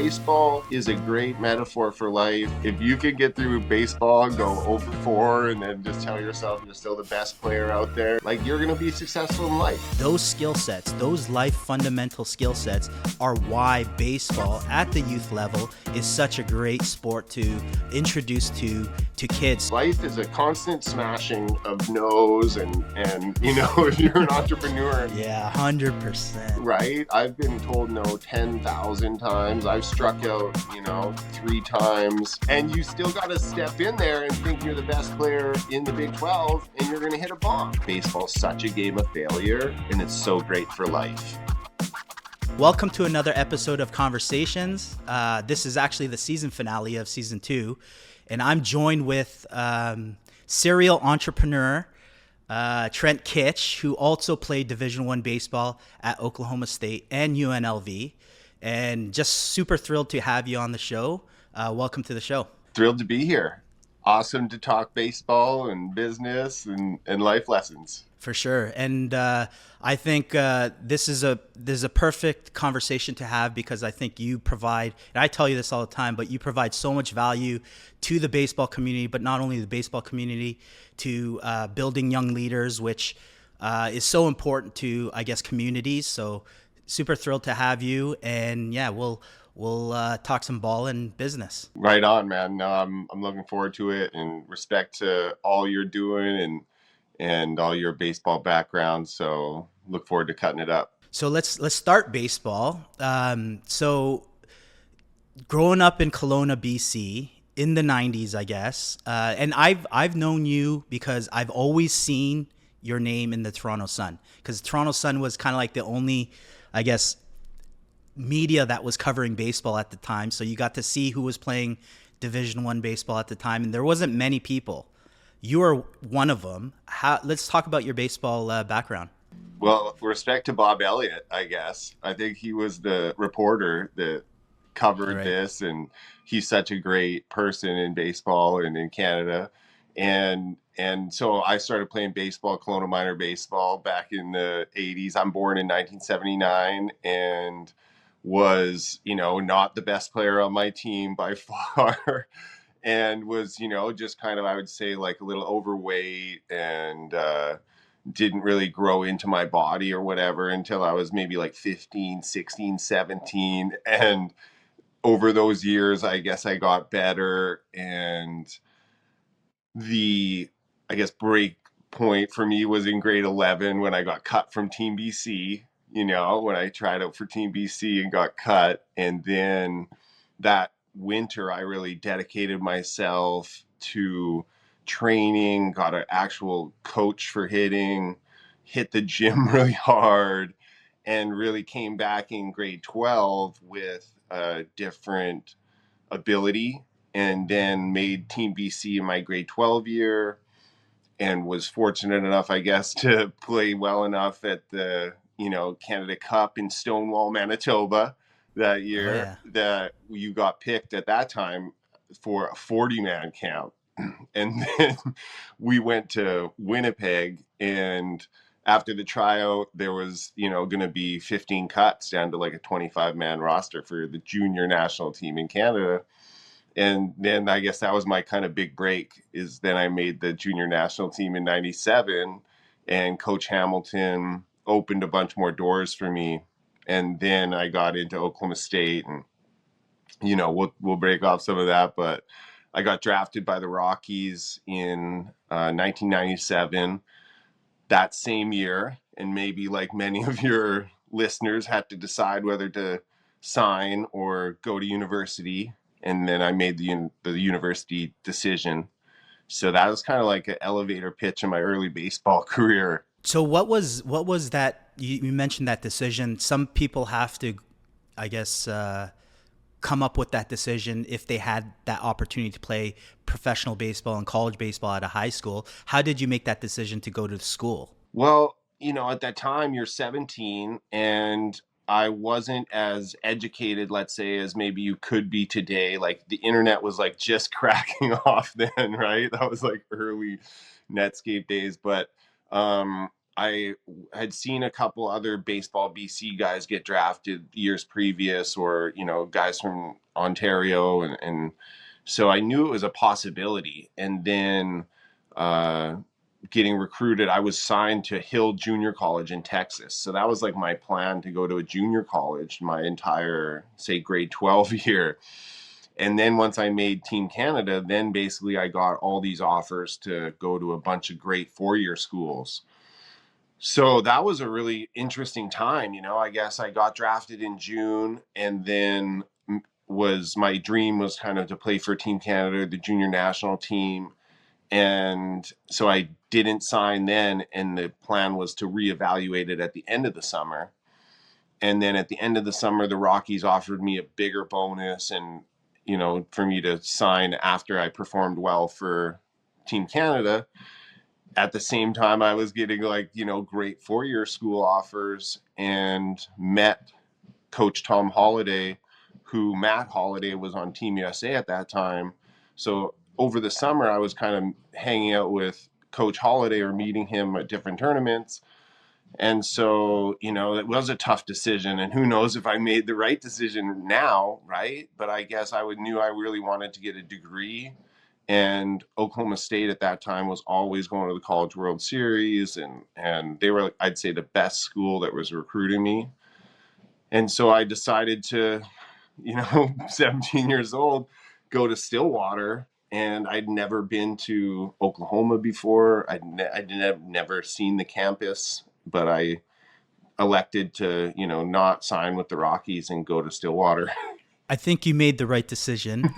baseball is a great metaphor for life. If you can get through baseball and go 0 for 4 and then just tell yourself you're still the best player out there, like, you're going to be successful in life. Those skill sets, those life fundamental skill sets are why baseball at the youth level is such a great sport to introduce to kids. Life is a constant smashing of no's and you know, if you're an entrepreneur. Yeah, 100%. Right? I've been told no 10,000 times. I've struck out, 3 times. And you still got to step in there and think you're the best player in the Big 12 and you're going to hit a bomb. Baseball's such a game of failure, and it's so great for life. Welcome to another episode of Conversations. This is actually the season finale of season 2. And I'm joined with serial entrepreneur Trent Kitsch, who also played Division I baseball at Oklahoma State and UNLV. And just super thrilled to have you on the show. Welcome to the show. Thrilled to be here. Awesome to talk baseball and business and life lessons. For sure. And I think this is a perfect conversation to have because I think you provide, and I tell you this all the time, but you provide so much value to the baseball community, but not only the baseball community, to building young leaders, which is so important to, I guess, communities. So super thrilled to have you. And yeah, we'll talk some ball and business. Right on, man. No, I'm looking forward to it, and respect to all you're doing and all your baseball background. So look forward to cutting it up. So let's start baseball. So growing up in Kelowna, BC in the 90s, I guess, and I've known you because I've always seen your name in the Toronto Sun, because Toronto Sun was kind of like the only, I guess, media that was covering baseball at the time. So you got to see who was playing Division I baseball at the time, and there wasn't many people. You are one of them. Let's talk about your baseball background. Well, respect to Bob Elliott, I guess. I think he was the reporter that covered this, and he's such a great person in baseball and in Canada. And so I started playing baseball, Kelowna minor baseball, back in the 80s. I'm born in 1979 and was, not the best player on my team by far. And was, just kind of, I would say, like a little overweight, and didn't really grow into my body or whatever until I was maybe like 15, 16, 17. And over those years, I guess I got better. And the, I guess, break point for me was in grade 11 when I got cut from Team BC, when I tried out for Team BC and got cut. And then that winter, I really dedicated myself to training, got an actual coach for hitting, hit the gym really hard, and really came back in grade 12 with a different ability, and then made Team BC in my grade 12 year, and was fortunate enough, I guess, to play well enough at the, Canada Cup in Stonewall, Manitoba that year. That you got picked at that time for a 40-man camp. And then we went to Winnipeg, and after the tryout, there was, going to be 15 cuts down to like a 25-man roster for the junior national team in Canada. And then I guess that was my kind of big break, is then I made the junior national team in 97, and Coach Hamilton opened a bunch more doors for me. And then I got into Oklahoma State, and, we'll break off some of that, but I got drafted by the Rockies in 1997 that same year. And maybe like many of your listeners, had to decide whether to sign or go to university. And then I made the university decision. So that was kind of like an elevator pitch in my early baseball career. So what was that? You mentioned that decision. Some people have to, I guess, come up with that decision if they had that opportunity to play professional baseball and college baseball at a high school. How did you make that decision to go to school? Well, at that time you're 17, and I wasn't as educated, let's say, as maybe you could be today. Like, the internet was like just cracking off then, right? That was like early Netscape days. But I had seen a couple other baseball BC guys get drafted years previous, or, you know, guys from Ontario. And so I knew it was a possibility. And then uh, getting recruited, I was signed to Hill Junior College in Texas. So that was like my plan, to go to a junior college my entire, say, grade 12 year. And then once I made Team Canada, then basically I got all these offers to go to a bunch of great four-year schools. So that was a really interesting time. You know, I guess I got drafted in June, and then was my dream was kind of to play for Team Canada, the junior national team. And so I didn't sign then, and the plan was to reevaluate it at the end of the summer. And then at the end of the summer, the Rockies offered me a bigger bonus, and, you know, for me to sign after I performed well for Team Canada. At the same time, I was getting, like, you know, great four-year school offers, and met Coach Tom Holliday, who Matt Holliday was on Team USA at that time. So over the summer, I was kind of hanging out with Coach Holliday or meeting him at different tournaments. And so, you know, it was a tough decision, and who knows if I made the right decision now, right? But I guess knew I really wanted to get a degree, and Oklahoma State at that time was always going to the College World Series, and they were, I'd say, the best school that was recruiting me. And so I decided to, you know, 17 years old, go to Stillwater. And I'd never been to Oklahoma before. I'd never seen the campus, but I elected to, you know, not sign with the Rockies and go to Stillwater. I think you made the right decision,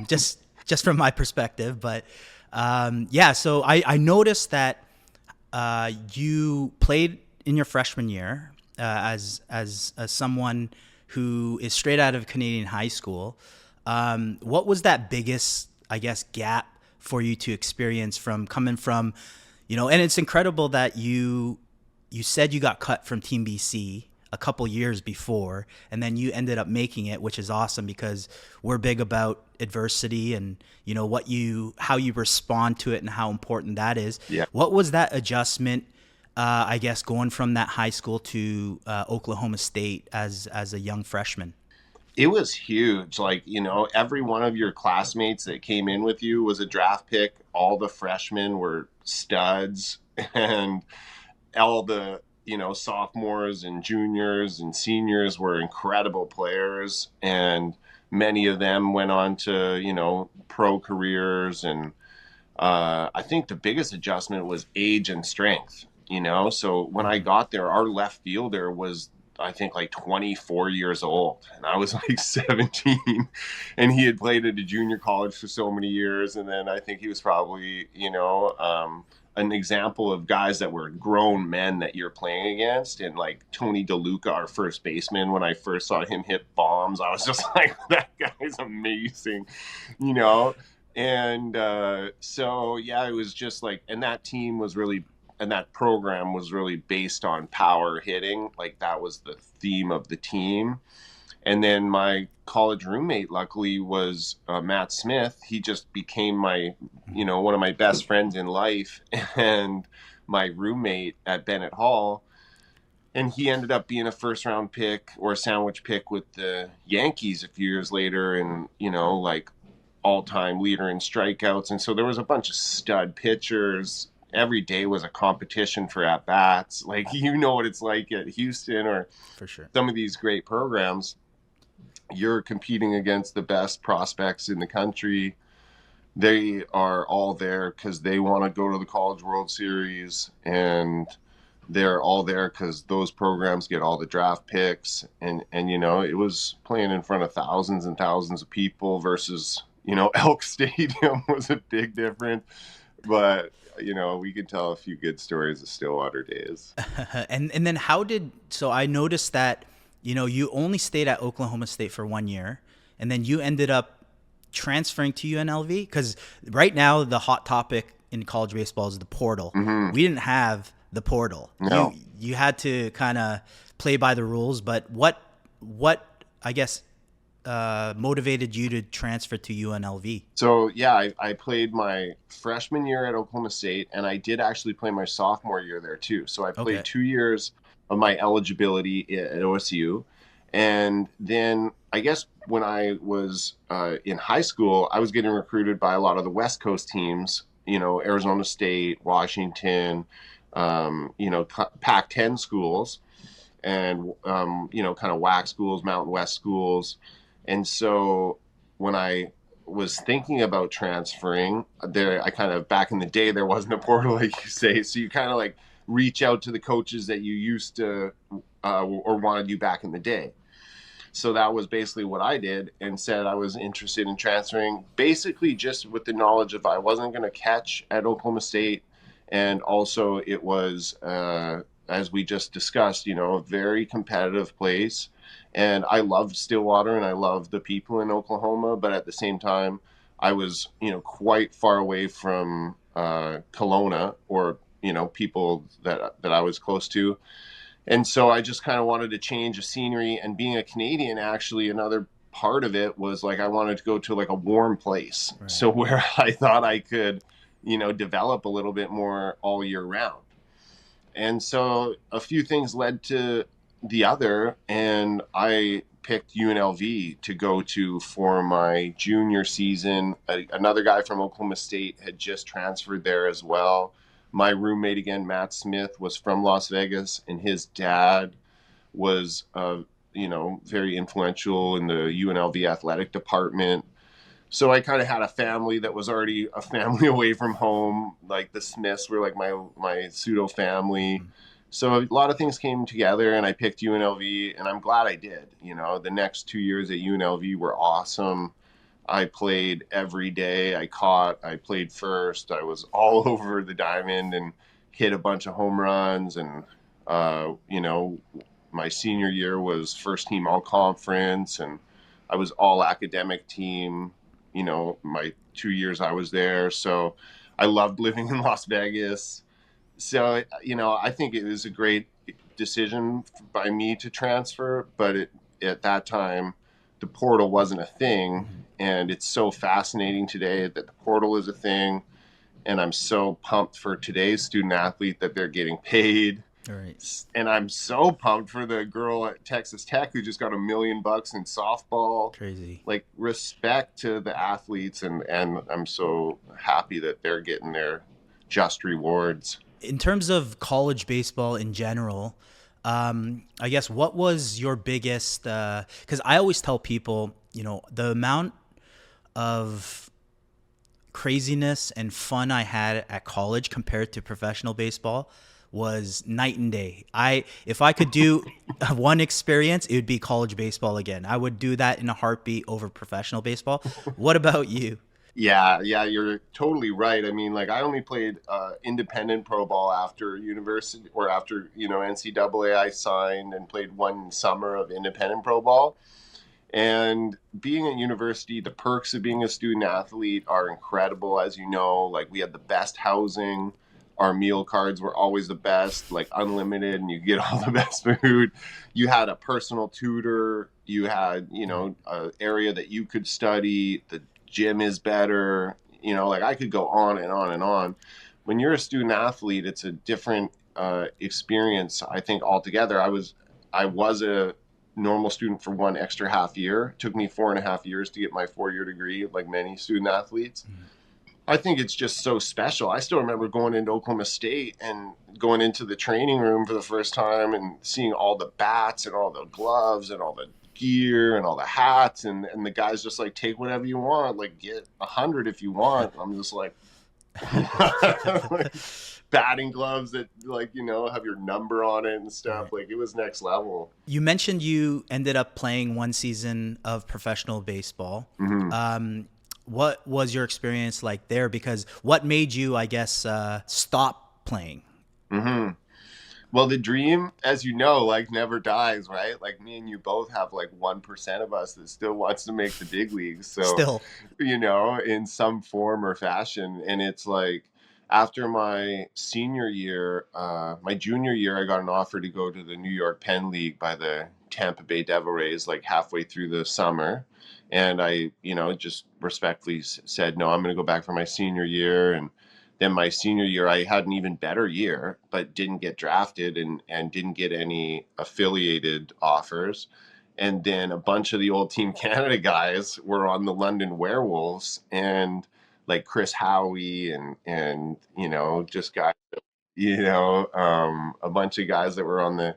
just from my perspective. But yeah, so I noticed that you played in your freshman year as someone who is straight out of Canadian high school. What was that biggest, I guess, gap for you to experience from coming from, you know, and it's incredible that you said you got cut from Team BC a couple years before, and then you ended up making it, which is awesome because we're big about adversity and, you know, how you respond to it and how important that is. Yeah. What was that adjustment, I guess, going from that high school to Oklahoma State as a young freshman? It was huge. Like, you know, every one of your classmates that came in with you was a draft pick. All the freshmen were studs, and all the, you know, sophomores and juniors and seniors were incredible players. And many of them went on to, you know, pro careers. And I think the biggest adjustment was age and strength, you know. So when I got there, our left fielder was, I think, like 24 years old, and I was like 17, and he had played at a junior college for so many years. And then I think he was probably, you know, an example of guys that were grown men that you're playing against. And like Tony DeLuca, our first baseman, when I first saw him hit bombs, I was just like, that guy's amazing, you know. And so yeah, it was just like, and that team was really, and that program was really based on power hitting. Like, that was the theme of the team. And then my college roommate, luckily, was Matt Smith. He just became my, you know, one of my best friends in life, and my roommate at Bennett Hall. And he ended up being a first round pick, or a sandwich pick, with the Yankees a few years later, and, you know, like all-time leader in strikeouts. And so there was a bunch of stud pitchers. Every day was a competition for at-bats. Like, you know what it's like at Houston or For sure. some of these great programs. You're competing against the best prospects in the country. They are all there because they want to go to the College World Series, and they're all there because those programs get all the draft picks. And you know, it was playing in front of thousands and thousands of people versus, you know, Elk Stadium was a big difference. But, you know, we could tell a few good stories of Stillwater days. And then so I noticed that, you know, you only stayed at Oklahoma State for 1 year, and then you ended up transferring to UNLV, because right now the hot topic in college baseball is the portal. Mm-hmm. We didn't have the portal. No. You had to kind of play by the rules, but what I guess motivated you to transfer to UNLV? So yeah, I played my freshman year at Oklahoma State, and I did actually play my sophomore year there too. So I played Okay. 2 years of my eligibility at OSU, and then I guess when I was in high school, I was getting recruited by a lot of the West Coast teams. Arizona State, Washington, Pac-10 schools, and kind of WAC schools, Mountain West schools, and so when I was thinking about transferring there, I kind of, back in the day, there wasn't a portal, like you say, so you kind of like reach out to the coaches that you used to or wanted you back in the day. So that was basically what I did, and said I was interested in transferring, basically just with the knowledge of I wasn't going to catch at Oklahoma State, and also it was as we just discussed, a very competitive place. And I loved Stillwater and I loved the people in Oklahoma, but at the same time, I was, quite far away from Kelowna, or, people that I was close to. And so I just kind of wanted to change the scenery. And being a Canadian, actually, another part of it was like I wanted to go to like a warm place. Right. So where I thought I could, develop a little bit more all year round. And so a few things led to the other, and I picked UNLV to go to for my junior season. Another guy from Oklahoma State had just transferred there as well. My roommate again, Matt Smith, was from Las Vegas, and his dad was, very influential in the UNLV athletic department. So I kind of had a family that was already a family away from home. Like the Smiths were like my pseudo family. So a lot of things came together, and I picked UNLV, and I'm glad I did. The next 2 years at UNLV were awesome. I played every day. I played first. I was all over the diamond and hit a bunch of home runs. And, my senior year was first team all conference, and I was all academic team, my 2 years I was there. So I loved living in Las Vegas. So, I think it was a great decision by me to transfer, but at that time, the portal wasn't a thing. And it's so fascinating today that the portal is a thing. And I'm so pumped for today's student athlete that they're getting paid. Right. And I'm so pumped for the girl at Texas Tech who just got $1 million in softball. Crazy. Like, respect to the athletes, and I'm so happy that they're getting their just rewards. In terms of college baseball in general, I guess what was your biggest, because I always tell people, the amount of craziness and fun I had at college compared to professional baseball was night and day. If I could do one experience, it would be college baseball again. I would do that in a heartbeat over professional baseball. What about you? Yeah, you're totally right. I mean, like, I only played independent pro ball after university, or after, NCAA. I signed and played one summer of independent pro ball. And being at university, the perks of being a student athlete are incredible. As you know, like, we had the best housing. Our meal cards were always the best, like unlimited, and you get all the best food. You had a personal tutor. You had, an area that you could study. The gym is better. Like, I could go on and on and on. When you're a student athlete, it's a different experience, I think, altogether. I was a normal student for one extra half year. It took me 4.5 years to get my 4-year degree, like many student athletes. I think it's just so special. I still remember going into Oklahoma State and going into the training room for the first time and seeing all the bats and all the gloves and all the gear and all the hats, and the guys just like, take whatever you want, like, get 100 if you want. I'm just like, like, batting gloves that, like, have your number on it and stuff. Like, it was next level. You mentioned you ended up playing one season of professional baseball. Mm-hmm. What was your experience like there? Because what made you, I guess, stop playing? Mm-hmm. Well, the dream, as you know, like, never dies, right? Like, me and you both have like 1% of us that still wants to make the big leagues. So, still, in some form or fashion. And it's like, after my senior year, my junior year, I got an offer to go to the New York Penn League by the Tampa Bay Devil Rays, like halfway through the summer. And I, just respectfully said, no, I'm going to go back for my senior year. And then my senior year, I had an even better year, but didn't get drafted and didn't get any affiliated offers. And then a bunch of the old Team Canada guys were on the London Werewolves, and like Chris Howie and just guys, a bunch of guys that were on the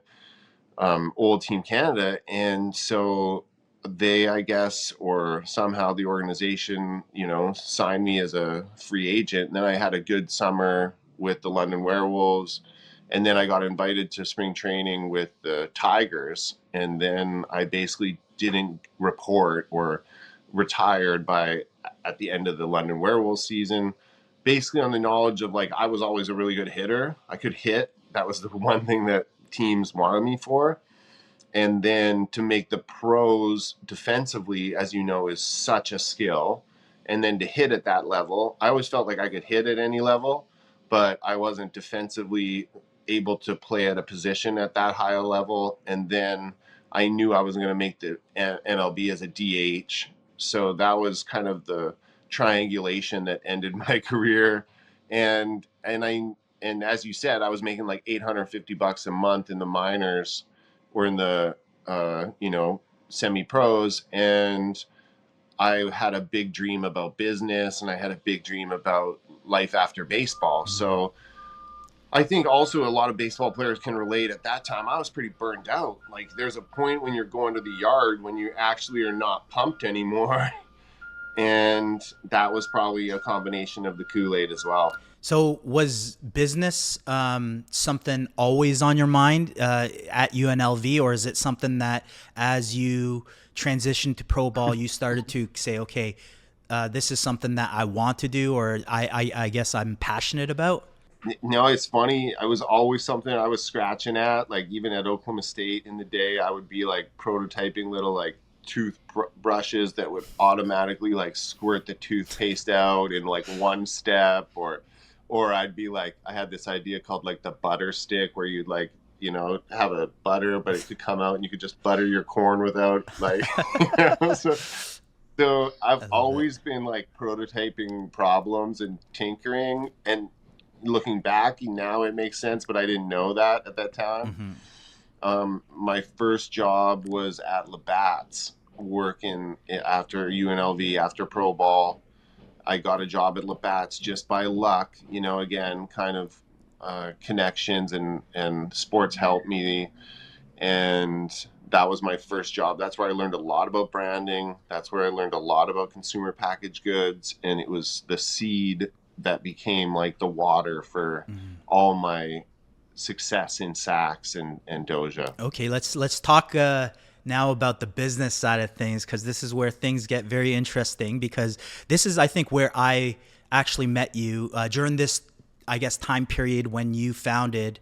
old Team Canada. And so they, I guess, or somehow the organization, signed me as a free agent. And then I had a good summer with the London Werewolves. And then I got invited to spring training with the Tigers. And then I basically didn't report or retired at the end of the London Werewolves season, basically on the knowledge of like, I was always a really good hitter. I could hit. That was the one thing that teams wanted me for. And then to make the pros defensively, as you know, is such a skill. And then to hit at that level, I always felt like I could hit at any level, but I wasn't defensively able to play at a position at that high a level. And then I knew I wasn't going to make the MLB as a DH. So that was kind of the triangulation that ended my career. And as you said, I was making like $850 a month in the minors or in the semi-pros, and I had a big dream about business, and I had a big dream about life after baseball. So I think also a lot of baseball players can relate. At that time, I was pretty burned out. Like, there's a point when you're going to the yard when you actually are not pumped anymore. And that was probably a combination of the Kool-Aid as well. So was business something always on your mind at UNLV, or is it something that as you transitioned to pro ball, you started to say, okay, this is something that I want to do, or I guess I'm passionate about? No, it's funny. It was always something I was scratching at. Like even at Oklahoma State in the day, I would be like prototyping little like toothbrushes that would automatically like squirt the toothpaste out in like one step, or I'd be like, I had this idea called like the butter stick, where you'd like, have a butter, but it could come out and you could just butter your corn without like, so I've always been like prototyping problems and tinkering, and looking back now it makes sense, but I didn't know that at that time. My first job was at Labatt's, working after UNLV, after pro ball. I got a job at Labatt's just by luck, again, kind of connections and sports helped me. And that was my first job. That's where I learned a lot about branding. That's where I learned a lot about consumer packaged goods. And it was the seed that became like the water for all my success in SAXX and DOJA. Okay, let's talk now about the business side of things, because this is where things get very interesting, because this is, I think, where I actually met you during this, I guess, time period when you founded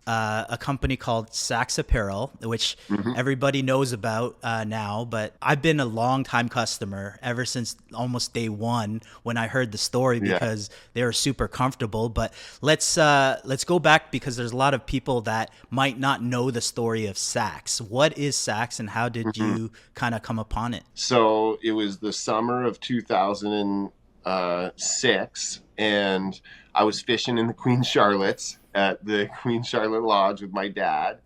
a company called SAXX Apparel, which everybody knows about now. But I've been a long time customer ever since almost day one when I heard the story, because they were super comfortable. But let's go back, because there's a lot of people that might not know the story of SAXX. What is SAXX, and how did you kind of come upon it? So it was the summer of 2006, and I was fishing in the Queen Charlotte's at the Queen Charlotte Lodge with my dad,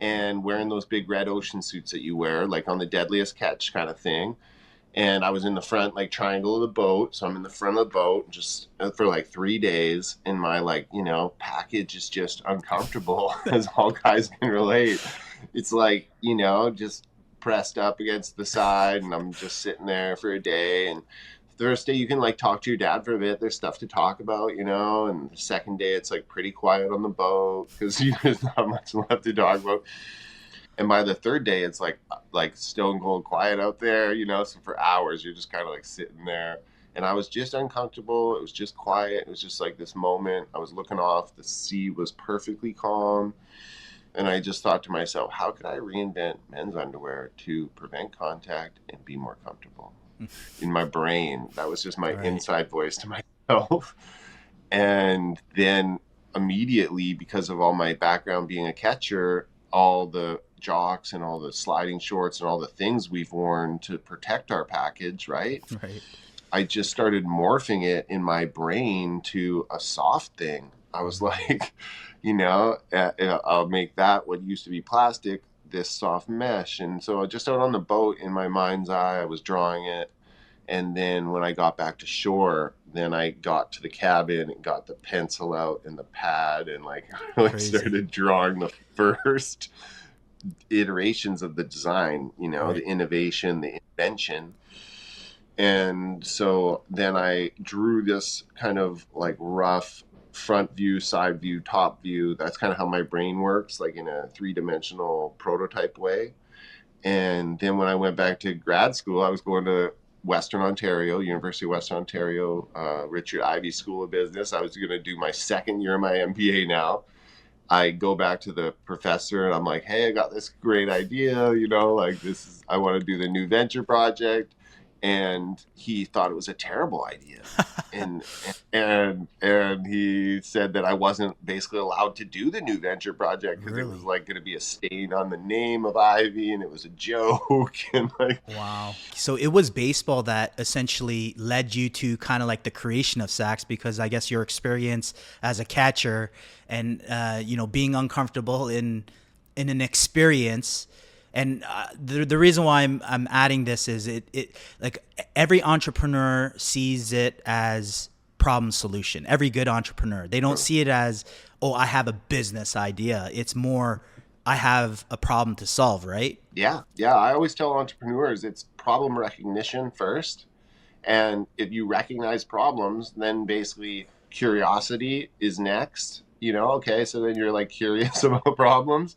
and wearing those big red ocean suits that you wear, like on the Deadliest Catch kind of thing. And I was in the front, like, triangle of the boat. So I'm in the front of the boat just for like 3 days, and my like, package is just uncomfortable, as all guys can relate. It's like, just pressed up against the side, and I'm just sitting there for a day. And Thursday you can like talk to your dad for a bit. There's stuff to talk about, and the second day it's like pretty quiet on the boat because there's not much left to talk about. And by the third day it's like stone cold quiet out there, so for hours you're just kind of like sitting there. And I was just uncomfortable. It was just quiet. It was just like this moment. I was looking off. The sea was perfectly calm. And I just thought to myself, how could I reinvent men's underwear to prevent contact and be more comfortable? In my brain, that was just my inside voice to myself. And then immediately, because of all my background being a catcher, all the jocks and all the sliding shorts and all the things we've worn to protect our package, right? Right. I just started morphing it in my brain to a soft thing. I was like, I'll make that what used to be plastic, this soft mesh. And so just out on the boat in my mind's eye, I was drawing it. And then when I got back to shore, then I got to the cabin and got the pencil out and the pad and like started drawing the first iterations of the design, the innovation, the invention. And so then I drew this kind of like rough front view, side view, top view. That's kind of how my brain works, like in a 3-dimensional prototype way. And then when I went back to grad school, I was going to Western Ontario, University of Western Ontario, Richard Ivey School of Business. I was going to do my second year of my MBA now. I go back to the professor and I'm like, hey, I got this great idea, I want to do the new venture project. And he thought it was a terrible idea. and he said that I wasn't basically allowed to do the new venture project because it was like going to be a stain on the name of Ivy and it was a joke. And wow. So it was baseball that essentially led you to kind of like the creation of SAXX, because I guess your experience as a catcher and being uncomfortable in an experience. And the reason why I'm adding this is it like every entrepreneur sees it as problem solution. Every good entrepreneur, they don't see it as, oh, I have a business idea. It's more, I have a problem to solve, right? Yeah. I always tell entrepreneurs it's problem recognition first. And if you recognize problems, then basically curiosity is next. Okay, so then you're like curious about problems.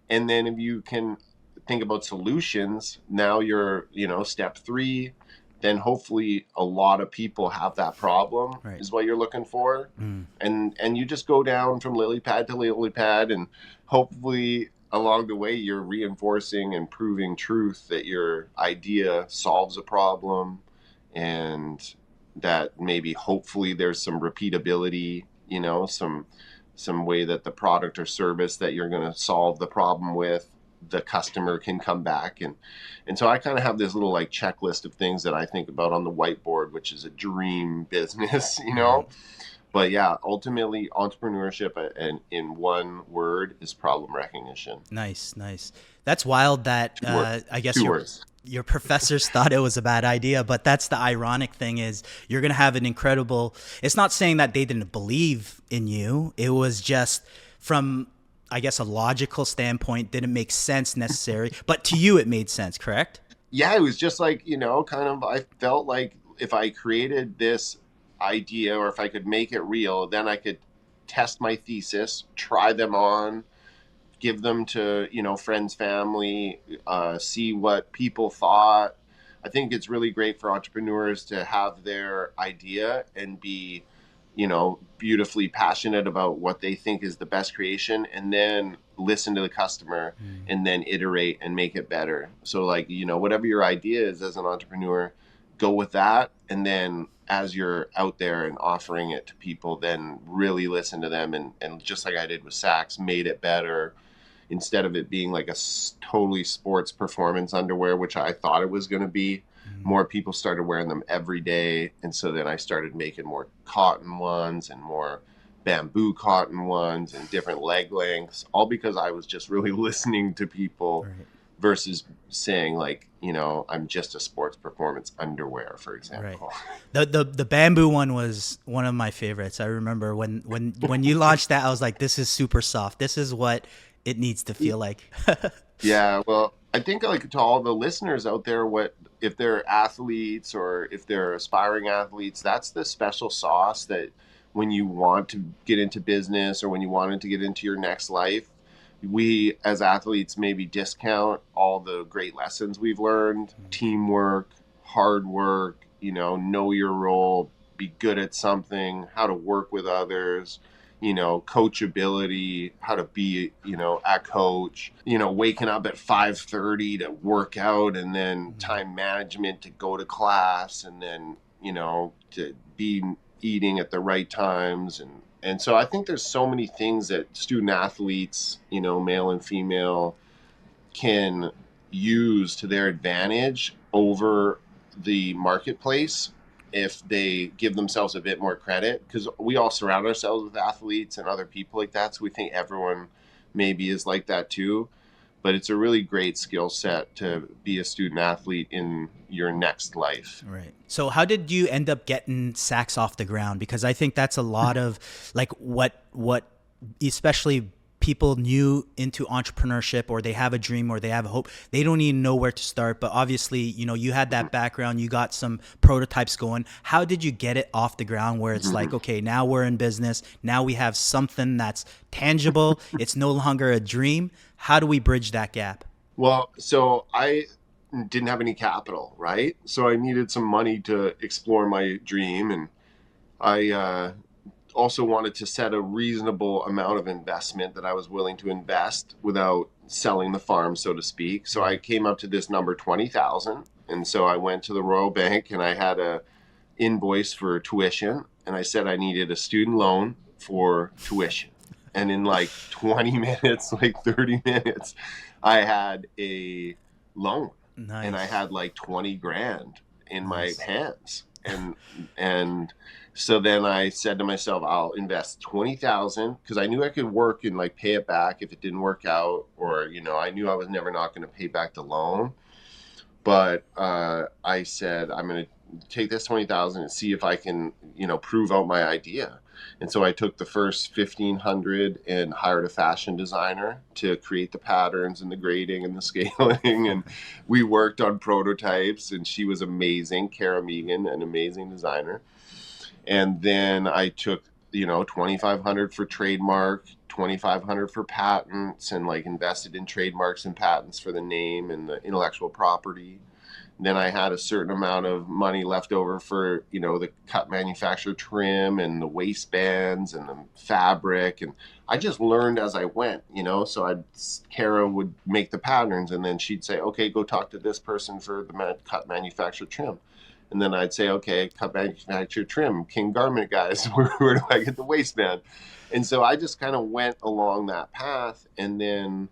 And then if you can think about solutions, now you're, step 3, then hopefully a lot of people have that problem is what you're looking for. And you just go down from lily pad to lily pad, and hopefully along the way you're reinforcing and proving truth that your idea solves a problem, and that maybe hopefully there's some repeatability, some way that the product or service that you're going to solve the problem with, the customer can come back. And so I kind of have this little like checklist of things that I think about on the whiteboard, which is a dream business, But yeah, ultimately entrepreneurship, and in one word, is problem recognition. Nice. That's wild that I guess your professors thought it was a bad idea, but that's the ironic thing is you're going to have an incredible, it's not saying that they didn't believe in you. It was just from, I guess, a logical standpoint, didn't make sense necessarily, but to you, it made sense, correct? Yeah, it was just like, kind of, I felt like if I created this idea or if I could make it real, then I could test my thesis, try them on, give them to, friends, family, see what people thought. I think it's really great for entrepreneurs to have their idea and be, beautifully passionate about what they think is the best creation, and then listen to the customer and then iterate and make it better. So like, whatever your idea is as an entrepreneur, go with that. And then as you're out there and offering it to people, then really listen to them. And just like I did with SAXX, made it better. Instead of it being like a totally sports performance underwear, which I thought it was going to be, more people started wearing them every day. And so then I started making more cotton ones and more bamboo cotton ones and different leg lengths, all because I was just really listening to people versus saying like, I'm just a sports performance underwear, for example. The bamboo one was one of my favorites. I remember when you launched that, I was like, this is super soft. This is what it needs to feel like. Yeah, well, I think like to all the listeners out there, what if they're athletes or if they're aspiring athletes, that's the special sauce that when you want to get into business or when you wanted to get into your next life, we as athletes maybe discount all the great lessons we've learned, teamwork, hard work, know your role, be good at something, how to work with others, coachability, how to be, a coach, waking up at 5:30 to work out, and then time management to go to class, and then, to be eating at the right times. And so I think there's so many things that student athletes, you know, male and female, can use to their advantage over the marketplace if they give themselves a bit more credit, because we all surround ourselves with athletes and other people like that, so we think everyone maybe is like that too. But it's a really great skill set to be a student athlete in your next life. Right. So how did you end up getting SAXX off the ground? Because I think that's a lot of like what especially people new into entrepreneurship, or they have a dream or they have a hope, they don't even know where to start. But obviously, you know, you had that background, you got some prototypes going. How did you get it off the ground where it's like, okay, now we're in business. Now we have something that's tangible. It's no longer a dream. How do we bridge that gap? Well, so I didn't have any capital, right? So I needed some money to explore my dream. And I also wanted to set a reasonable amount of investment that I was willing to invest without selling the farm, so to speak. So I came up to this number 20,000. And so I went to the Royal Bank and I had a invoice for tuition. And I said I needed a student loan for tuition. And in like 20 minutes, like 30 minutes, I had a loan. Nice. And I had like 20 grand in my hands. And so then I said to myself, I'll invest 20,000 because I knew I could work and like pay it back if it didn't work out, or, you know, I knew I was never not going to pay back the loan. But I said, I'm going to take this 20,000 and see if I can, you know, prove out my idea. And so I took the first 1,500 and hired a fashion designer to create the patterns and the grading and the scaling. And we worked on prototypes, and she was amazing. Cara Megan, an amazing designer. And then I took, you know, 2,500 for trademark, 2,500 for patents, and like invested in trademarks and patents for the name and the intellectual property. Then I had a certain amount of money left over for, you know, the cut manufacturer trim and the waistbands and the fabric. And I just learned as I went, you know, so Kara would make the patterns and then she'd say, okay, go talk to this person for the cut manufacturer trim. And then I'd say, okay, cut manufacturer trim, King Garment guys, where do I get the waistband? And so I just kind of went along that path. And then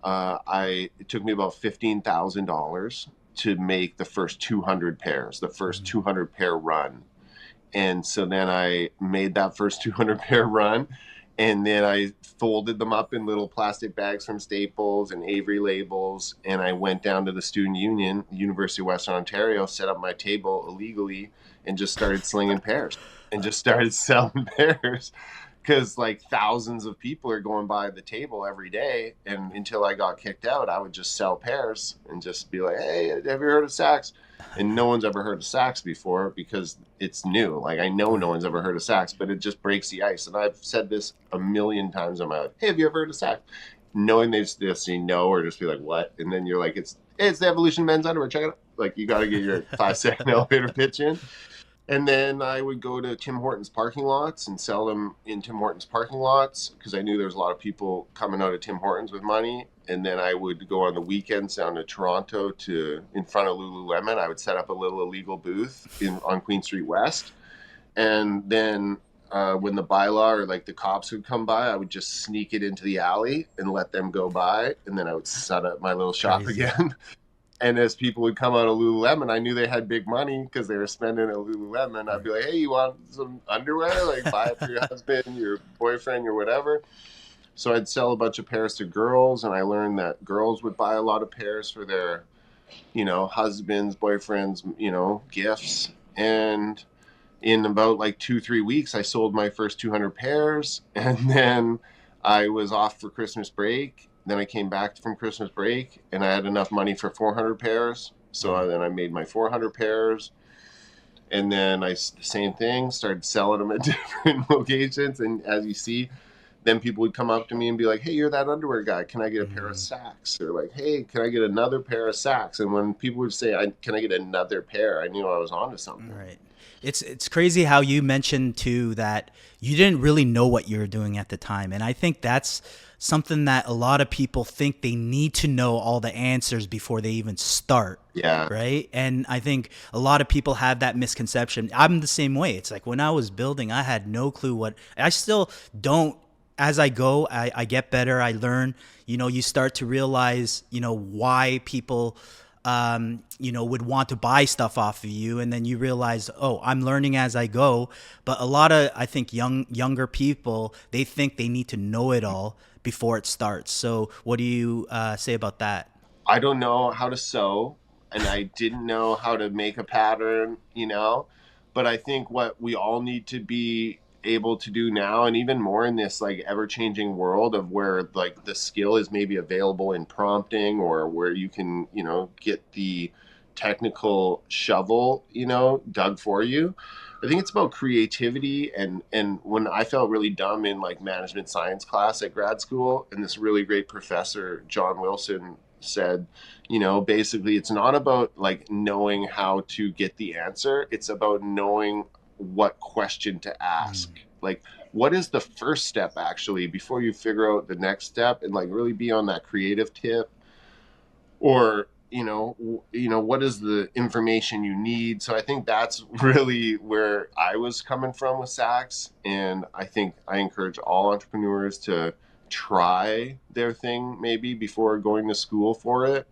it took me about $15,000 to make the first 200 pairs, the first 200 pair run. And so then I made that first 200 pair run, and then I folded them up in little plastic bags from Staples and Avery labels. And I went down to the student union, University of Western Ontario, set up my table illegally and just started slinging pairs and just started selling pairs. Because like thousands of people are going by the table every day. And until I got kicked out, I would just sell pairs and just be like, hey, have you heard of SAXX? And no one's ever heard of SAXX before because it's new. Like I know no one's ever heard of SAXX, but it just breaks the ice. And I've said this a million times in my life. Hey, have you ever heard of SAXX? Knowing they've just say no or just be like, what? And then you're like, it's the evolution of men's underwear. Check it out. Like you got to get your 5-second elevator pitch in. And then I would go to Tim Hortons parking lots and sell them in Tim Hortons parking lots because I knew there was a lot of people coming out of Tim Hortons with money. And then I would go on the weekends down to Toronto in front of Lululemon. I would set up a little illegal booth on Queen Street West. And then when the bylaw or like the cops would come by, I would just sneak it into the alley and let them go by. And then I would set up my little shop again. And as people would come out of Lululemon, I knew they had big money because they were spending at Lululemon. I'd be like, hey, you want some underwear? Like buy it for your husband, your boyfriend, or whatever. So I'd sell a bunch of pairs to girls. And I learned that girls would buy a lot of pairs for their, you know, husbands, boyfriends, you know, gifts. And in about like 2-3 weeks, I sold my first 200 pairs. And then I was off for Christmas break. Then I came back from Christmas break and I had enough money for 400 pairs. So then I made my 400 pairs. And then same thing, started selling them at different locations. And as you see, then people would come up to me and be like, hey, you're that underwear guy. Can I get a pair of SAXX? Or like, hey, can I get another pair of SAXX? And when people would say, can I get another pair? I knew I was onto something. Right. It's crazy how you mentioned too that you didn't really know what you were doing at the time. And I think that's something that a lot of people think they need to know all the answers before they even start. Yeah. Right. And I think a lot of people have that misconception. I'm the same way. It's like when I was building, I had no clue what I still don't. As I go, I get better. I learn, you start to realize, why people, would want to buy stuff off of you. And then you realize, oh, I'm learning as I go. But a lot of, I think, younger people, they think they need to know it all before it starts. So what do you say about that? I don't know how to sew, and I didn't know how to make a pattern, but I think what we all need to be able to do now, and even more in this like ever-changing world of where like the skill is maybe available in prompting, or where you can get the technical shovel dug for you. I think it's about creativity. And when I felt really dumb in like management science class at grad school, and this really great professor John Wilson said, basically it's not about like knowing how to get the answer, it's about knowing what question to ask. Like, what is the first step actually before you figure out the next step, and like really be on that creative tip, or what is the information you need. So I think that's really where I was coming from with SAXX, and I think I encourage all entrepreneurs to try their thing maybe before going to school for it.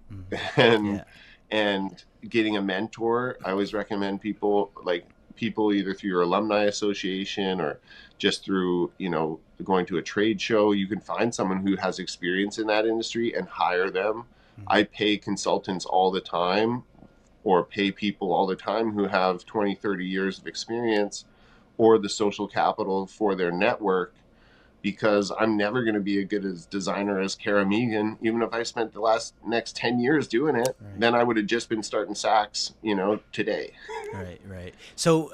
And getting a mentor. I always recommend people either through your alumni association or just through, going to a trade show. You can find someone who has experience in that industry and hire them. I pay consultants all the time, or pay people all the time who have 20, 30 years of experience or the social capital for their network, because I'm never going to be as good as designer as Kara Megan. Even if I spent the next 10 years doing it, then I would have just been starting SAXX, today. Right. So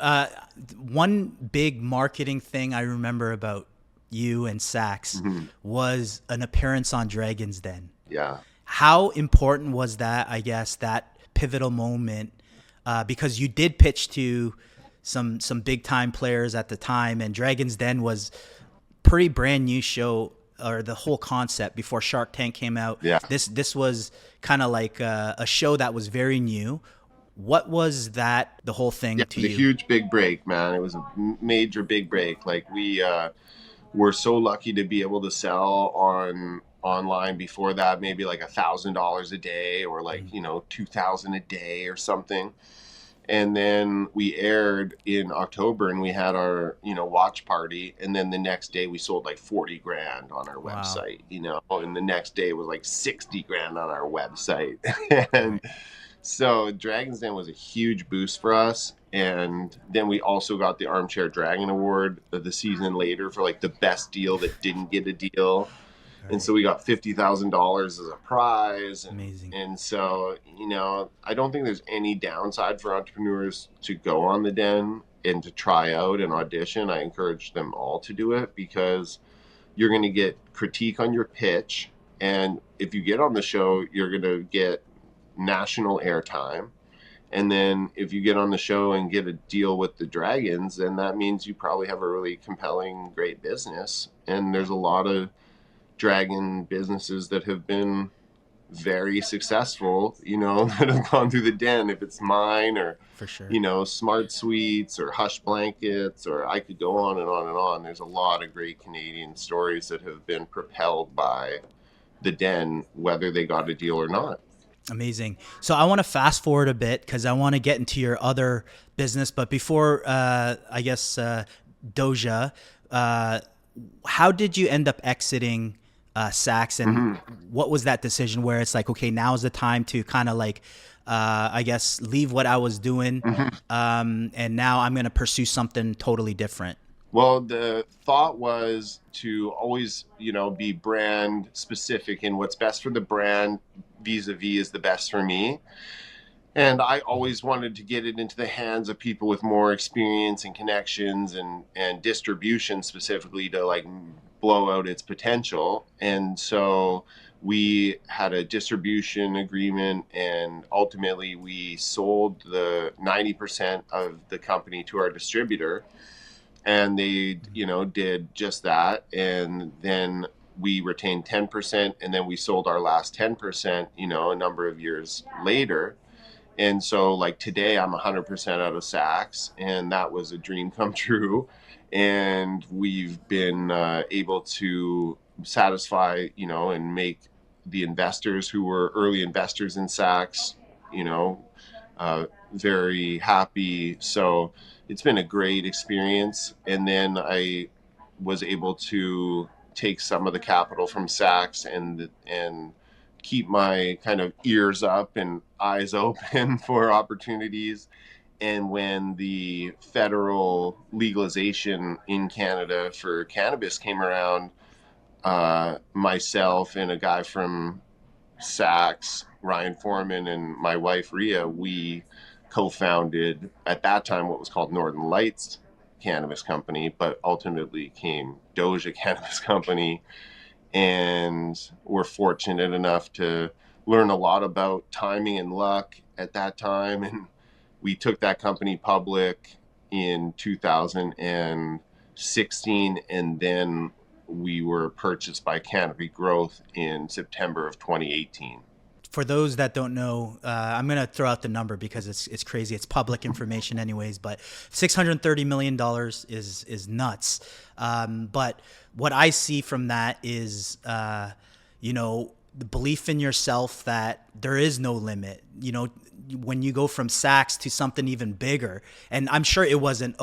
one big marketing thing I remember about you and SAXX was an appearance on Dragon's Den. Yeah. How important was that, I guess, that pivotal moment? Because you did pitch to some big time players at the time, and Dragon's Den was pretty brand new show, or the whole concept before Shark Tank came out. Yeah. This was kind of like a show that was very new. What was that, the whole thing to you? It was a huge big break, man. It was a major big break. Like we were so lucky to be able to sell online before that, maybe like $1,000 a day, or like, $2,000 a day or something. And then we aired in October, and we had our, watch party. And then the next day we sold like 40 grand on our website, and the next day was like 60 grand on our website. And so Dragon's Den was a huge boost for us. And then we also got the Armchair Dragon Award the season later for like the best deal that didn't get a deal. And so we got $50,000 as a prize. Amazing. And so, I don't think there's any downside for entrepreneurs to go on the Den and to try out and audition. I encourage them all to do it, because you're going to get critique on your pitch. And if you get on the show, you're going to get national airtime. And then if you get on the show and get a deal with the Dragons, then that means you probably have a really compelling, great business. And there's a lot of dragon businesses that have been very successful, that have gone through the Den. If it's mine, or for sure, Smart Suites or Hush Blankets, or I could go on and on and on. There's a lot of great Canadian stories that have been propelled by the Den, whether they got a deal or not. Amazing. So I want to fast forward a bit, because I want to get into your other business. But before, I guess, DOJA, how did you end up exiting SAXX, and what was that decision where it's like, okay, now's the time to kind of like, I guess, leave what I was doing, and now I'm going to pursue something totally different? Well, the thought was to always, be brand specific, and what's best for the brand vis-a-vis is the best for me. And I always wanted to get it into the hands of people with more experience and connections and distribution, specifically to like blow out its potential. And so we had a distribution agreement, and ultimately we sold the 90% of the company to our distributor. And they, did just that. And then we retained 10%, and then we sold our last 10%, a number of years later. And so like today I'm 100% out of SAXX, and that was a dream come true. And we've been able to satisfy, and make the investors who were early investors in SAXX, very happy. So it's been a great experience. And then I was able to take some of the capital from SAXX and keep my kind of ears up and eyes open for opportunities. And when the federal legalization in Canada for cannabis came around, myself and a guy from SAXX, Ryan Foreman, and my wife Rhea, we co-founded at that time what was called Northern Lights Cannabis Company, but ultimately became DOJA Cannabis Company. And we're fortunate enough to learn a lot about timing and luck at that time. And we took that company public in 2016, and then we were purchased by Canopy Growth in September of 2018. For those that don't know, I'm going to throw out the number because it's crazy. It's public information anyways, but $630 million is nuts. But what I see from that is, the belief in yourself that there is no limit. When you go from SAXX to something even bigger, and I'm sure it wasn't,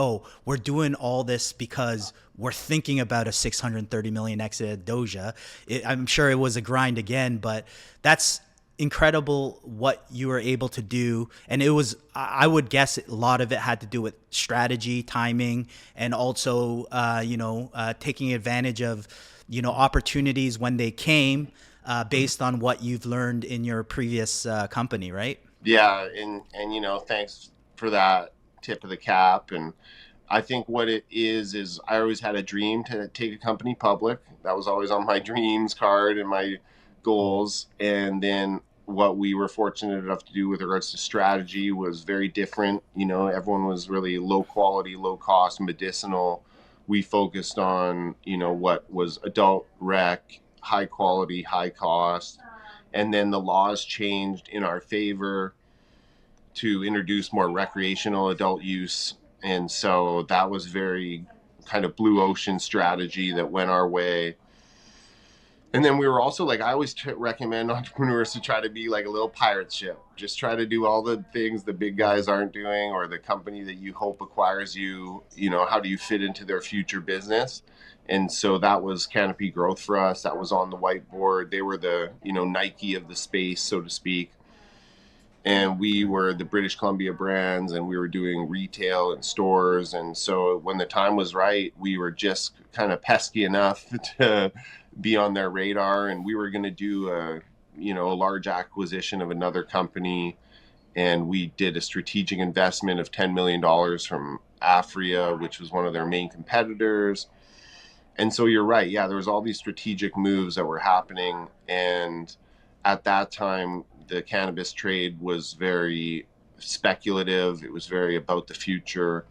we're doing all this because we're thinking about a 630 million exit at DOJA. I'm sure it was a grind again, but that's incredible what you were able to do. And it was, I would guess a lot of it had to do with strategy, timing, and also, taking advantage of, opportunities when they came, based on what you've learned in your previous company, right? Yeah. And, thanks for that tip of the cap. And I think what it is I always had a dream to take a company public. That was always on my dreams card and my goals. And then what we were fortunate enough to do with regards to strategy was very different. Everyone was really low quality, low cost, medicinal. We focused on, what was adult rec, high quality, high cost. And then the laws changed in our favor to introduce more recreational adult use. And so that was very kind of blue ocean strategy that went our way. And then we were also like, I always recommend entrepreneurs to try to be like a little pirate ship. Just try to do all the things the big guys aren't doing, or the company that you hope acquires you, how do you fit into their future business? And so that was Canopy Growth for us. That was on the whiteboard. They were the, Nike of the space, so to speak. And we were the British Columbia brands, and we were doing retail and stores. And so when the time was right, we were just kind of pesky enough to be on their radar. And we were going to do a large acquisition of another company. And we did a strategic investment of $10 million from Afria, which was one of their main competitors. And so you're right. Yeah, there was all these strategic moves that were happening. And at that time, the cannabis trade was very speculative. It was very about the future.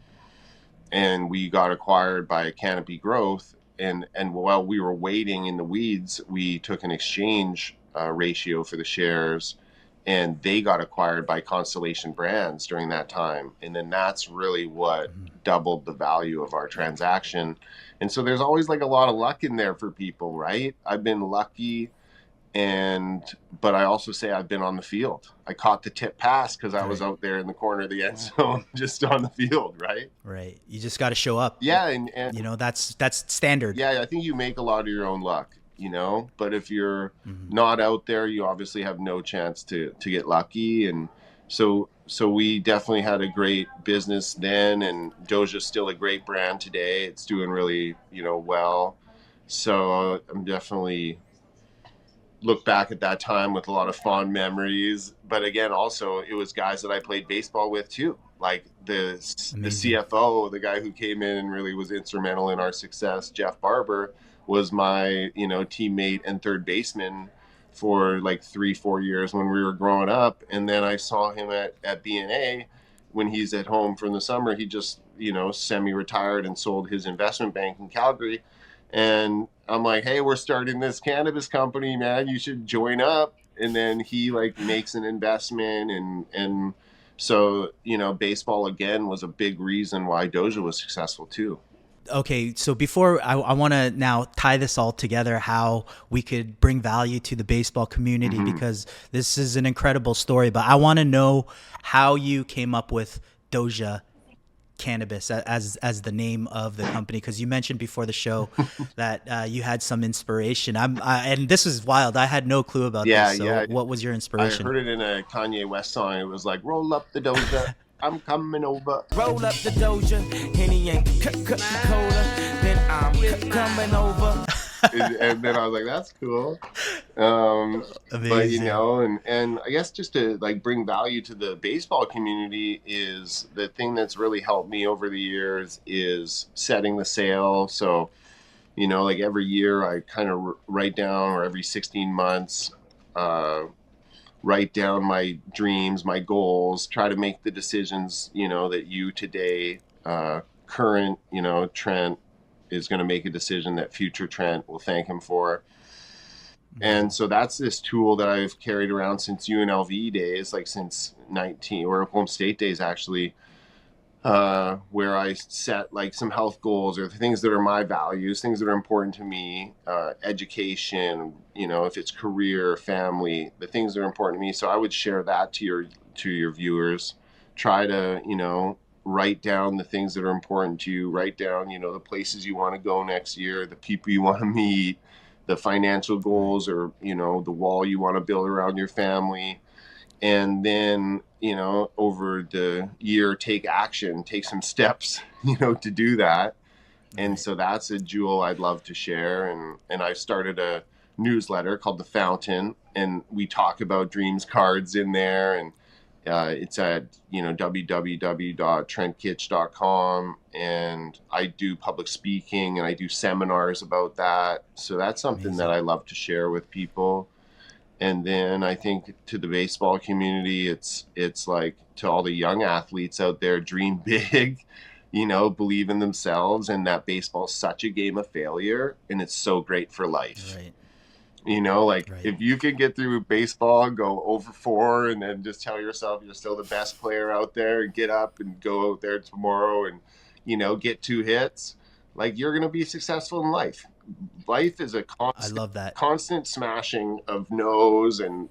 And we got acquired by Canopy Growth. And while we were waiting in the weeds, we took an exchange ratio for the shares, and they got acquired by Constellation Brands during that time. And then that's really what doubled the value of our transaction. And so there's always like a lot of luck in there for people, right? I've been lucky. But I also say I've been on the field. I caught the tip pass because I was out there in the corner of the end zone, just on the field, right? Right. You just got to show up. Yeah, and that's standard. Yeah, I think you make a lot of your own luck, But if you're not out there, you obviously have no chance to get lucky. And so we definitely had a great business then, and DOJA's still a great brand today. It's doing really, well. So I'm definitely look back at that time with a lot of fond memories. But again, also it was guys that I played baseball with too, like the CFO, the guy who came in and really was instrumental in our success. Jeff Barber was my teammate and third baseman for like 3-4 years when we were growing up. And then I saw him at BNA when he's at home from the summer. He just semi-retired and sold his investment bank in Calgary. And I'm like, hey, we're starting this cannabis company, man. You should join up. And then he like makes an investment, and so, you know, baseball again was a big reason why DOJA was successful too. Okay, so before I want to now tie this all together, how we could bring value to the baseball community, because this is an incredible story. But I want to know how you came up with DOJA Cannabis as the name of the company, because you mentioned before the show that you had some inspiration. And this is wild. I had no clue about this. So what was your inspiration? I heard it in a Kanye West song. It was like, roll up the DOJA. I'm coming over. Roll up the DOJA, Henny and Coca-Cola, then I'm coming over. And then I was like, that's cool. But, you know, and I guess just to like bring value to the baseball community is the thing that's really helped me over the years is setting the sail. So, you know, like every year I kind of write down, or every 16 months, write down my dreams, my goals, try to make the decisions, you know, that you today, current, you know, Trent is going to make a decision that future Trent will thank him for. And so that's this tool that I've carried around since UNLV days, like since Oklahoma State days, actually, where I set like some health goals or the things that are my values, things that are important to me, education, you know, if it's career, family, the things that are important to me. So I would share that to your viewers. Try to, you know, write down the things that are important to you. Write down, you know, the places you want to go next year, the people you want to meet, the financial goals, or, you know, the wall you want to build around your family. And then, you know, over the year, take action, take some steps, you know, to do that. And so that's a jewel I'd love to share. And I started a newsletter called The Fountain, and we talk about dreams cards in there. And it's at, you know, www.trentkitsch.com. And I do public speaking and I do seminars about that. So that's something that I love to share with people. And then I think to the baseball community, it's like to all the young athletes out there, dream big, you know, believe in themselves, and that baseball is such a game of failure, and it's so great for life. Right. You know, like if you can get through baseball, go over 4, and then just tell yourself you're still the best player out there, and get up and go out there tomorrow and, you know, get 2 hits, like you're going to be successful in life. Life is a constant, I love that. constant smashing of no's, and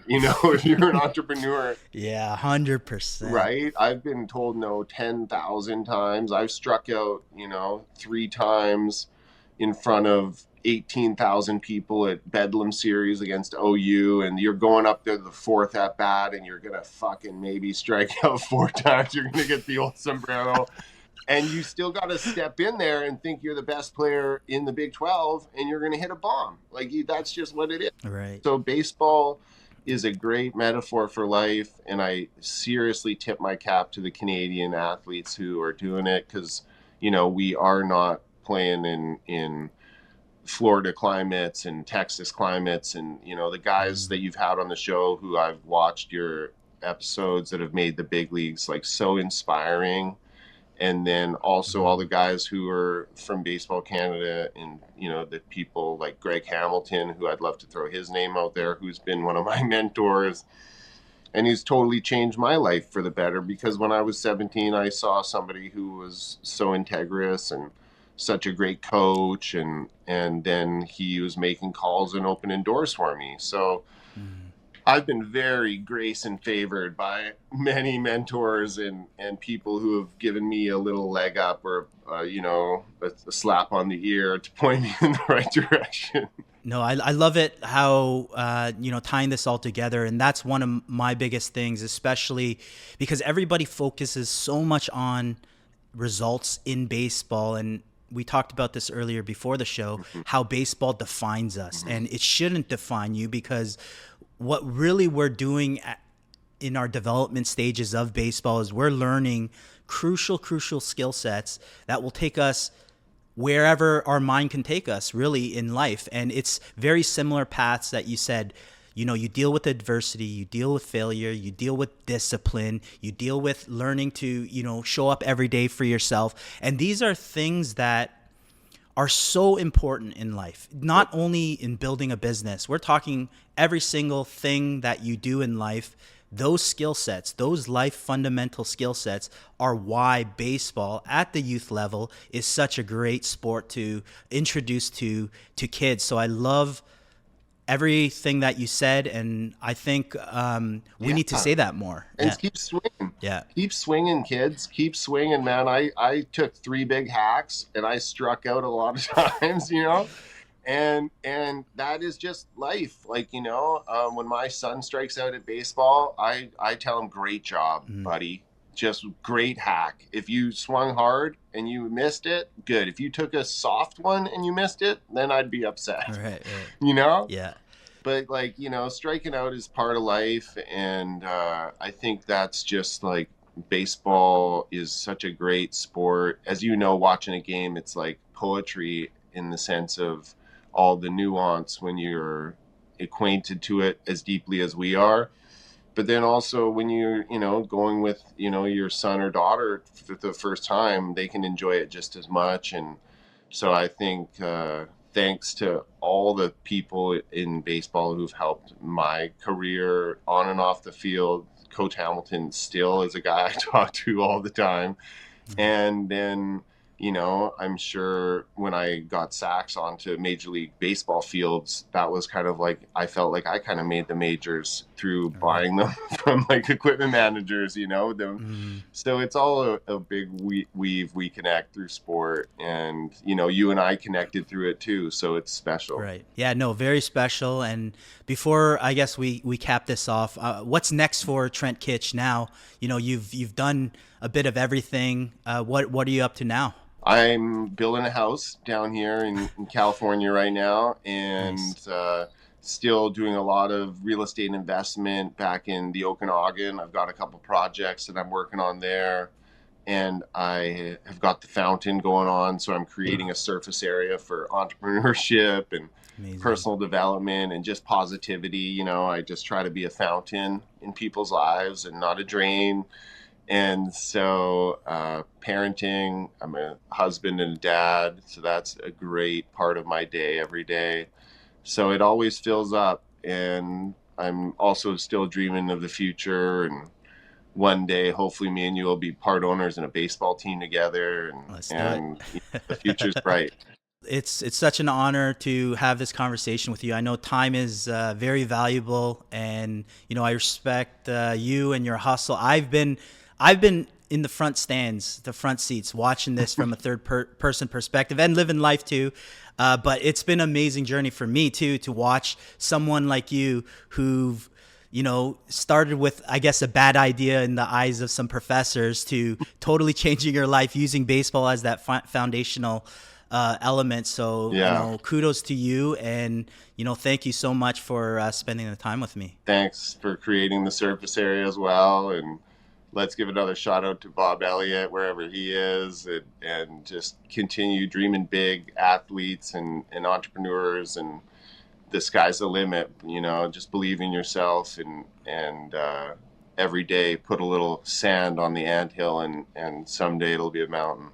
you know, if you're an entrepreneur, 100%, right? I've been told no 10,000 times. I've struck out, you know, 3 times in front of 18,000 people at Bedlam Series against OU, and you're going up there the 4th at bat, and you're gonna fucking maybe strike out 4 times. You're gonna get the old sombrero. And you still got to step in there and think you're the best player in the Big 12, and you're going to hit a bomb. Like, that's just what it is. Right. So baseball is a great metaphor for life, and I seriously tip my cap to the Canadian athletes who are doing it, because, you know, we are not playing in Florida climates and Texas climates. And, you know, the guys that you've had on the show who I've watched your episodes that have made the big leagues, like, so inspiring. And then also all the guys who are from Baseball Canada, and, you know, the people like Greg Hamilton, who I'd love to throw his name out there, who's been one of my mentors, and he's totally changed my life for the better, because when I was 17, I saw somebody who was so integrous and such a great coach, and then he was making calls and opening doors for me. So I've been very grace and favored by many mentors and people who have given me a little leg up, or, you know, a slap on the ear to point me in the right direction. No, I love it how, you know, tying this all together. And that's one of my biggest things, especially because everybody focuses so much on results in baseball. And we talked about this earlier before the show, how baseball defines us. And it shouldn't define you, because what really we're doing in our development stages of baseball is we're learning crucial skill sets that will take us wherever our mind can take us, really, in life. And it's very similar paths that you said. You know, you deal with adversity, you deal with failure, you deal with discipline, you deal with learning to, you know, show up every day for yourself. And these are things that are so important in life, not only in building a business. We're talking every single thing that you do in life. Those skill sets, those life fundamental skill sets are why baseball at the youth level is such a great sport to introduce to kids. So I love everything that you said, and I think we need to say that more. And keep swinging. Yeah. Keep swinging, kids. Keep swinging, man. I took 3 big hacks and I struck out a lot of times, you know, and that is just life. Like, you know, when my son strikes out at baseball, I tell him, great job, buddy. Just great hack. If you swung hard and you missed it, good. If you took a soft one and you missed it, then I'd be upset. Right. You know? Yeah. But, like, you know, striking out is part of life. And I think that's just like, baseball is such a great sport. As you know, watching a game, it's like poetry in the sense of all the nuance when you're acquainted to it as deeply as we are. But then also when you're, you know, going with, you know, your son or daughter for the first time, they can enjoy it just as much. And so I think thanks to all the people in baseball who've helped my career on and off the field. Coach Hamilton still is a guy I talk to all the time. And then, you know, I'm sure when I got SAXX onto Major League Baseball fields, that was kind of like, I felt like I kind of made the majors through buying them from like equipment managers, you know. So it's all a big weave. We connect through sport, and, you know, you and I connected through it too. So it's special. Right. Yeah, no, very special. And before, I guess we cap this off, what's next for Trent Kitsch now? You know, you've done a bit of everything. What are you up to now? I'm building a house down here in California right now, and Nice. Still doing a lot of real estate investment back in the Okanagan. I've got a couple projects that I'm working on there, and I have got the fountain going on. So I'm creating a surface area for entrepreneurship and Amazing. personal development and just positivity. You know, I just try to be a fountain in people's lives and not a drain. And so parenting, I'm a husband and a dad, so that's a great part of my day every day. So it always fills up, and I'm also still dreaming of the future, and one day hopefully me and you will be part owners in a baseball team together, and you know, the future's bright. It's such an honor to have this conversation with you. I know time is very valuable, and, you know, I respect you and your hustle. I've been in the front stands, the front seats, watching this from a third person perspective and living life too. But it's been an amazing journey for me too, to watch someone like you who've, you know, started with, I guess, a bad idea in the eyes of some professors to totally changing your life using baseball as that foundational element. So, Yeah. You know, kudos to you, and, you know, thank you so much for spending the time with me. Thanks for creating the surface area as well, and let's give another shout out to Bob Elliott wherever he is, and just continue dreaming big, athletes and entrepreneurs, and the sky's the limit. You know, just believe in yourself, and every day put a little sand on the anthill, and someday it'll be a mountain.